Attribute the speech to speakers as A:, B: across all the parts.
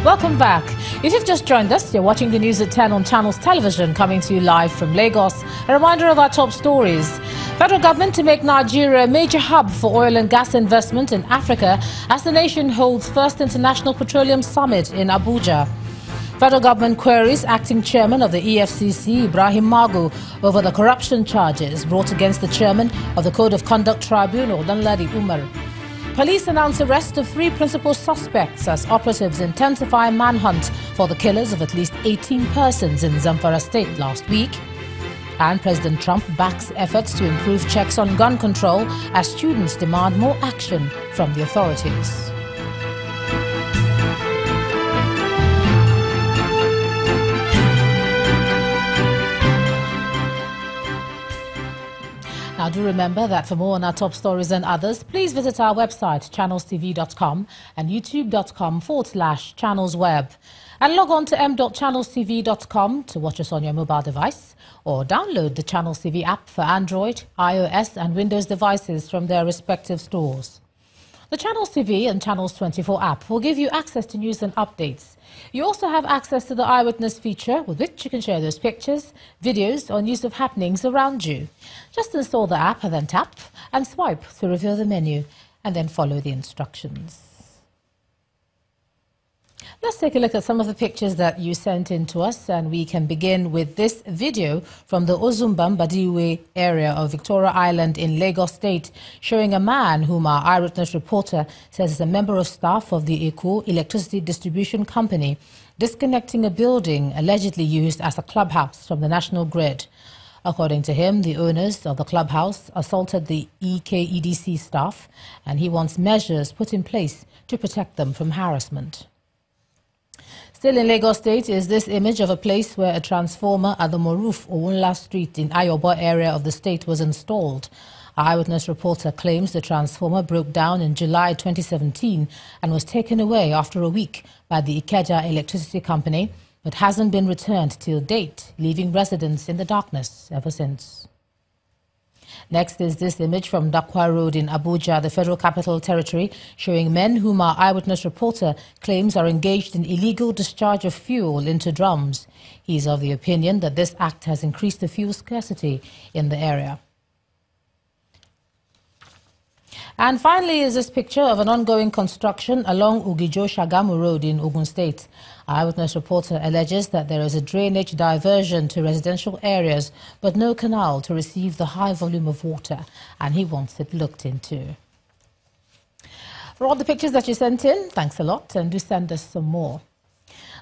A: Welcome back. If you've just joined us, you're watching the news at 10 on Channels Television, coming to you live from Lagos. A reminder of our top stories. Federal government to make Nigeria a major hub for oil and gas investment in Africa as the nation holds first International Petroleum Summit in Abuja. Federal government queries acting chairman of the EFCC, Ibrahim Magu, over the corruption charges brought against the chairman of the Code of Conduct Tribunal, Danladi Umar. Police announce arrest of 3 principal suspects as operatives intensify manhunt for the killers of at least 18 persons in Zamfara state last week. And President Trump backs efforts to improve checks on gun control as students demand more action from the authorities. Now do remember that for more on our top stories and others, please visit our website channelstv.com and youtube.com/channelsweb. And log on to m.channelstv.com to watch us on your mobile device, or download the Channels TV app for Android, iOS and Windows devices from their respective stores. The Channels TV and Channels 24 app will give you access to news and updates. You also have access to the Eyewitness feature, with which you can share those pictures, videos or news of happenings around you. Just install the app and then tap and swipe to reveal the menu and then follow the instructions. Let's take a look at some of the pictures that you sent in to us, and we can begin with this video from the Ozumbam-Badiwe area of Victoria Island in Lagos State, showing a man whom our Eyewitness reporter says is a member of staff of the Eko Electricity Distribution Company, disconnecting a building allegedly used as a clubhouse from the national grid. According to him, the owners of the clubhouse assaulted the EKEDC staff, and he wants measures put in place to protect them from harassment. Still in Lagos State is this image of a place where a transformer at the Moruf Owunla Street in Ayobo area of the state was installed. Our Eyewitness reporter claims the transformer broke down in July 2017 and was taken away after a week by the Ikeja Electricity Company, but hasn't been returned till date, leaving residents in the darkness ever since. Next is this image from Dakwa Road in Abuja, the Federal Capital Territory, showing men whom our Eyewitness reporter claims are engaged in illegal discharge of fuel into drums. He is of the opinion that this act has increased the fuel scarcity in the area. And finally is this picture of an ongoing construction along Ugijo-Shagamu Road in Ogun State. Our Eyewitness reporter alleges that there is a drainage diversion to residential areas, but no canal to receive the high volume of water, and he wants it looked into. For all the pictures that you sent in, thanks a lot, and do send us some more.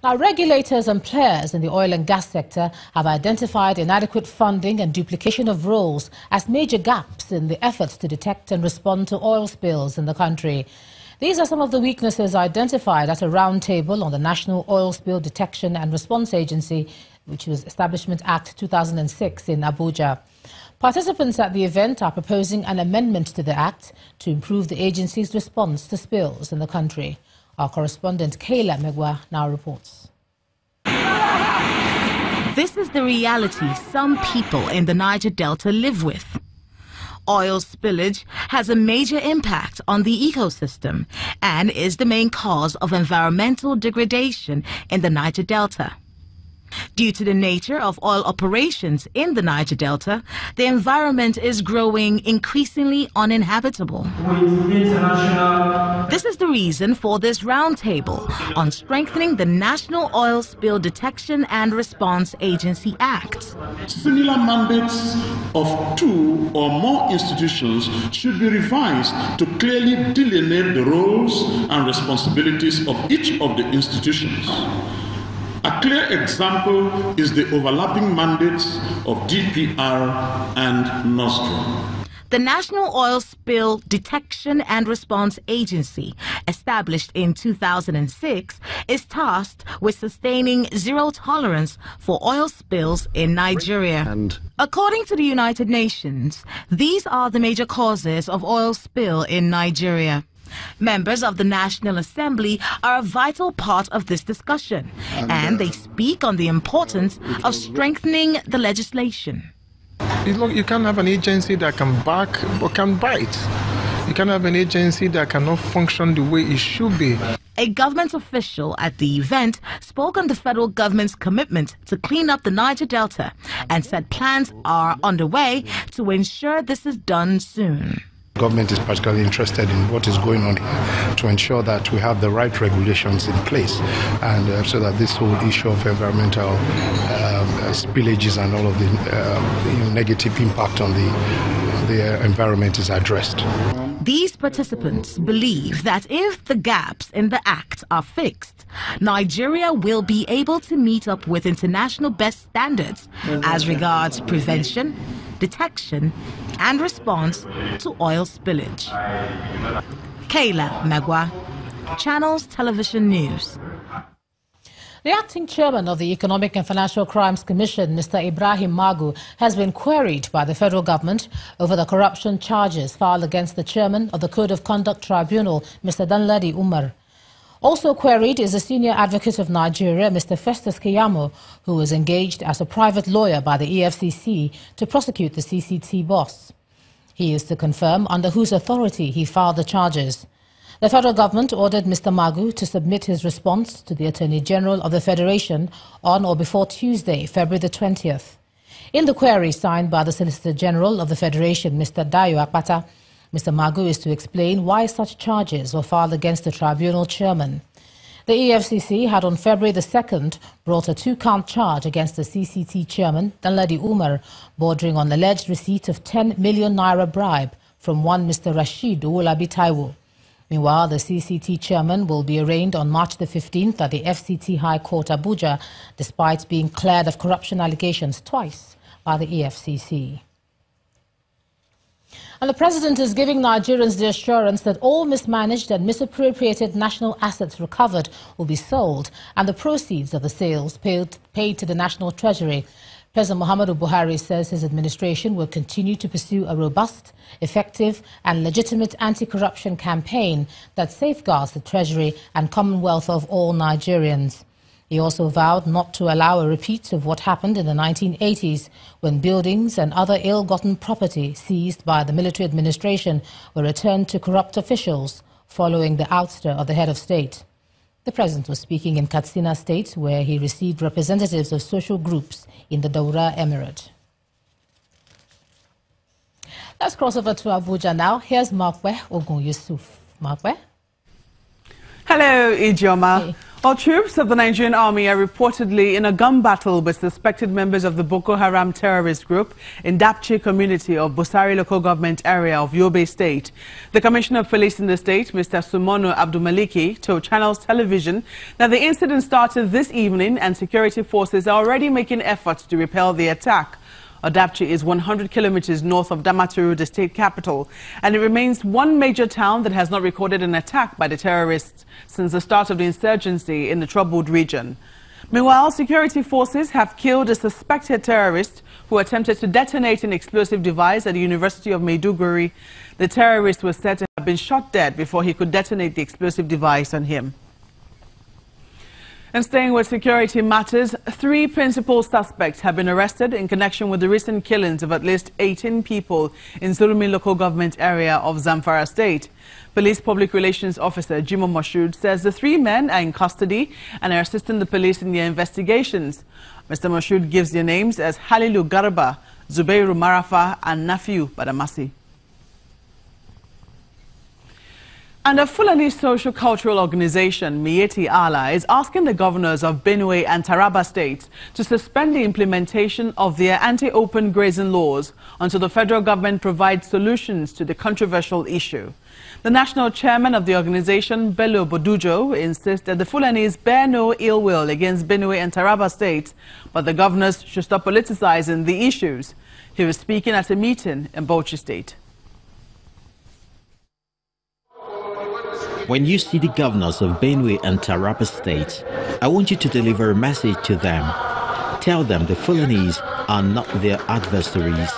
A: Now, regulators and players in the oil and gas sector have identified inadequate funding and duplication of roles as major gaps in the efforts to detect and respond to oil spills in the country. These are some of the weaknesses identified at a roundtable on the National Oil Spill Detection and Response Agency, which was Establishment Act 2006 in Abuja. Participants at the event are proposing an amendment to the Act to improve the agency's response to spills in the country. Our correspondent Kayla Megwa now reports.
B: This is the reality some people in the Niger Delta live with. Oil spillage has a major impact on the ecosystem and is the main cause of environmental degradation in the Niger Delta. Due to the nature of oil operations in the Niger Delta, the environment is growing increasingly uninhabitable. This is the reason for this roundtable on strengthening the National Oil Spill Detection and Response Agency Act.
C: Similar mandates of 2 or more institutions should be revised to clearly delineate the roles and responsibilities of each of the institutions. A clear example is the overlapping mandates of DPR and Nostrum.
B: The National Oil Spill Detection and Response Agency, established in 2006, is tasked with sustaining zero tolerance for oil spills in Nigeria. According to the United Nations, these are the major causes of oil spill in Nigeria. Members of the National Assembly are a vital part of this discussion, and they speak on the importance of strengthening the legislation.
D: You can't have an agency that can bark or can bite. You can't have an agency that cannot function the way it should be.
B: A government official at the event spoke on the federal government's commitment to clean up the Niger Delta and said plans are underway to ensure this is done soon.
E: The government is particularly interested in what is going on here to ensure that we have the right regulations in place, and so that this whole issue of environmental spillages and all of the negative impact on the environment is addressed.
B: These participants believe that if the gaps in the Act are fixed, Nigeria will be able to meet up with international best standards as regards prevention, detection, and response to oil spillage. Kayla Magwa, Channels Television News.
A: The acting chairman of the Economic and Financial Crimes Commission, Mr. Ibrahim Magu, has been queried by the federal government over the corruption charges filed against the chairman of the Code of Conduct Tribunal, Mr. Danladi Umar. Also queried is the senior advocate of Nigeria, Mr. Festus Keyamo, who was engaged as a private lawyer by the EFCC to prosecute the CCT boss. He is to confirm under whose authority he filed the charges. The federal government ordered Mr. Magu to submit his response to the Attorney General of the Federation on or before Tuesday, February the 20th. In the query signed by the Solicitor General of the Federation, Mr. Dayo Akpata, Mr. Magu is to explain why such charges were filed against the tribunal chairman. The EFCC had on February the 2nd brought a 2-count charge against the CCT chairman, Danladi Umar, bordering on alleged receipt of 10 million naira bribe from one Mr. Rashid Owolabi Taiwo. Meanwhile, the CCT chairman will be arraigned on March the 15th at the FCT High Court Abuja, despite being cleared of corruption allegations twice by the EFCC. And the president is giving Nigerians the assurance that all mismanaged and misappropriated national assets recovered will be sold and the proceeds of the sales paid to the National Treasury. President Muhammadu Buhari says his administration will continue to pursue a robust, effective and legitimate anti-corruption campaign that safeguards the Treasury and Commonwealth of all Nigerians. He also vowed not to allow a repeat of what happened in the 1980s when buildings and other ill-gotten property seized by the military administration were returned to corrupt officials following the ouster of the head of state. The president was speaking in Katsina State, where he received representatives of social groups in the Daura Emirate. Let's cross over to Abuja now. Here's Markwe Ogun Yusuf. Markwe?
F: Hello, Ijoma.
A: Hey.
F: Well, troops of the Nigerian army are reportedly in a gun battle with suspected members of the Boko Haram terrorist group in Dapchi community of Busari local government area of Yobe State. The Commissioner of Police in the state, Mr. Sumono Abdumaliki, told Channels Television that the incident started this evening and security forces are already making efforts to repel the attack. Dapchi is 100 kilometers north of Damaturu, the state capital, and it remains one major town that has not recorded an attack by the terrorists since the start of the insurgency in the troubled region. Meanwhile, security forces have killed a suspected terrorist who attempted to detonate an explosive device at the University of Maiduguri. The terrorist was said to have been shot dead before he could detonate the explosive device on him. And staying with security matters, 3 principal suspects have been arrested in connection with the recent killings of at least 18 people in Zulumi local government area of Zamfara State. Police Public Relations Officer Jimo Moshood says the 3 men are in custody and are assisting the police in their investigations. Mr. Moshood gives their names as Halilu Garba, Zubeiru Marafa and Nafiu Badamasi. And a Fulani social-cultural organization, Mieti Allah, is asking the governors of Benue and Taraba states to suspend the implementation of their anti-open grazing laws until the federal government provides solutions to the controversial issue. The national chairman of the organization, Bello Bodujo, insists that the Fulanis bear no ill will against Benue and Taraba states, but the governors should stop politicizing the issues. He was speaking at a meeting in Bauchi State.
G: When you see the governors of Benue and Taraba states, I want you to deliver a message to them. Tell them the Fulanese are not their adversaries.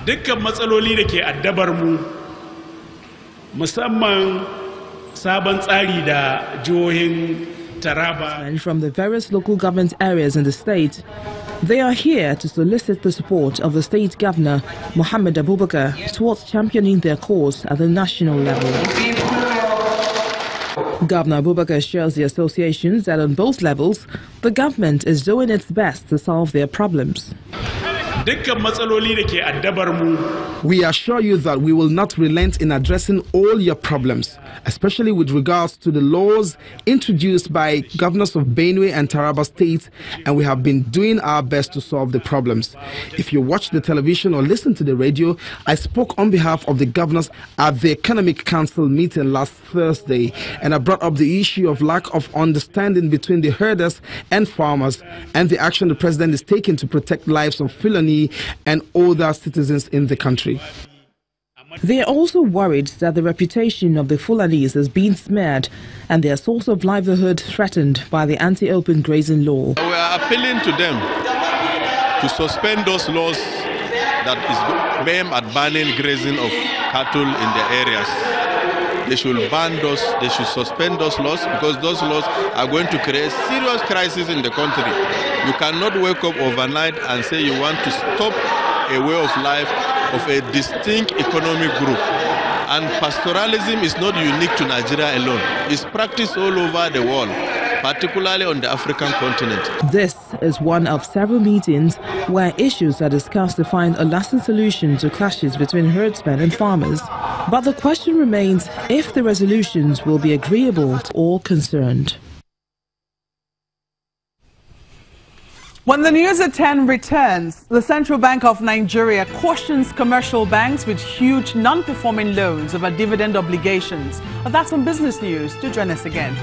H: Dukkan matsaloli da ke addabar mu, musamman sabon tsari da jihohin Taraba.
F: From the various local government areas in the state
I: They are here to solicit the support of the state governor, Mohammed Abubakar, towards championing their cause at the national level. Governor Abubakar assures the associations that on both levels, the government is doing its best to solve their problems.
J: We assure you that we will not relent in addressing all your problems, especially with regards to the laws introduced by governors of Benue and Taraba states, and we have been doing our best to solve the problems. If you watch the television or listen to the radio, I spoke on behalf of the governors at the Economic Council meeting last Thursday, and I brought up the issue of lack of understanding between the herders and farmers, and the action the president is taking to protect lives of Fulani and other citizens in the country.
I: They are also worried that the reputation of the Fulanis has been smeared and their source of livelihood threatened by the anti-open grazing law.
K: We are appealing to them to suspend those laws that is aimed at banning grazing of cattle in the areas. They should ban those, they should suspend those laws, because those laws are going to create serious crisis in the country. You cannot wake up overnight and say you want to stop a way of life of a distinct economic group. And pastoralism is not unique to Nigeria alone. It's practiced all over the world, particularly on the African continent.
I: This is one of several meetings where issues are discussed to find a lasting solution to clashes between herdsmen and farmers. But the question remains if the resolutions will be agreeable to all concerned.
F: When the news at 10 returns, the Central Bank of Nigeria cautions commercial banks with huge non-performing loans over dividend obligations. But that's on Business News. Do join us again.